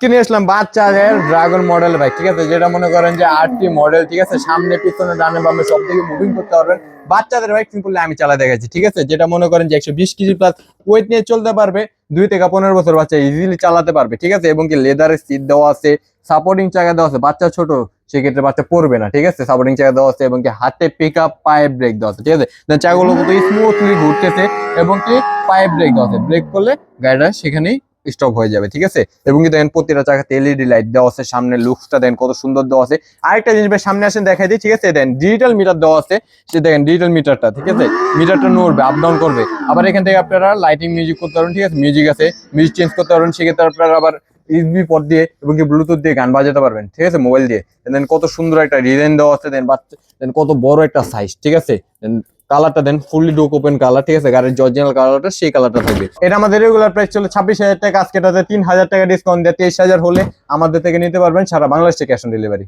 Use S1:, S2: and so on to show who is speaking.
S1: আজকে নিয়ে আসলাম বাচ্চাদের ড্রাগন মডেল বাইক, ঠিক আছে, যেটা মনে করেন যে 8টি মডেল, ঠিক আছে, সামনে পিছনে ডানে বামে সব দিকে মুভিং করতে পারবেন। বাচ্চাদের বাইক সিম্পলি আমি চালা দেখাচ্ছি, ঠিক আছে, যেটা মনে করেন যে 120 কেজি প্লাস ওয়েট নিয়ে চলতে পারবে। 2 থেকে 15 বছর বাচ্চা ইজিলি চালাতে পারবে, ঠিক আছে, এবং কি লেদারের সিট দেওয়া আছে, সাপোর্টিং চাকা দেওয়া আছে, বাচ্চা ছোট সেক্ষেত্রে বাচ্চা পড়বে না, ঠিক আছে, সাপোর্টিং চাকা দেওয়া আছে এবং কি হাতে পিক আপ পায়ে ব্রেক দেওয়া আছে, ঠিক আছে। দেন চাকাগুলো কত স্মুথলি ঘুরতেছে এবং কি পায়ে ব্রেক দেওয়া আছে, ব্রেক করলে গাড়িটা সেখানেই স্টপ হয়ে যাবে, ঠিক আছে। এবং কি দেখেন প্রতিটা চাকাতে এলইডি লাইট দেওয়া আছে, সামনে লুকসটা দেন কত সুন্দর দেওয়া আছে। আরেকটা জিনিস ভাই সামনে আসেন দেখাই দিই, ঠিক আছে, দেন ডিজিটাল মিটার দেওয়া আছে, সে দেখেন ডিজিটাল মিটারটা, ঠিক আছে, মিটারটা নড়বে আপ ডাউন করবে। আবার এখান থেকে আপনারা লাইটিং মিউজিক করতে পারবেন, ঠিক আছে, মিউজিক আছে, মিউজিক চেঞ্জ করতে পারবেন, সেক্ষেত্রে আপনারা আবার ইউএসবি পোর্ট দিয়ে এবং কি ব্লুটুথ দিয়ে গান বাজাতে পারবেন, ঠিক আছে, মোবাইল দিয়ে। দেন কত সুন্দর একটা ডিজাইন দেওয়া আছে, দেন বাচ্চা দেন কত বড় একটা সাইজ, ঠিক আছে। দেন কালারটা দেন ফুললি ডোক ওপেন কালার, ঠিক আছে, গাড়ির অরিজিনাল কালারটা সেই কালারটা থাকবে। এটা আমাদের রেগুলার প্রাইস চলে 26,000 টাকা, আজকে এটাতে 3,000 টাকা ডিসকাউন্ট দিয়ে 23,000 হলে আমাদের থেকে নিতে পারবেন, সারা বাংলাদেশে ক্যাশ অন ডেলিভারি।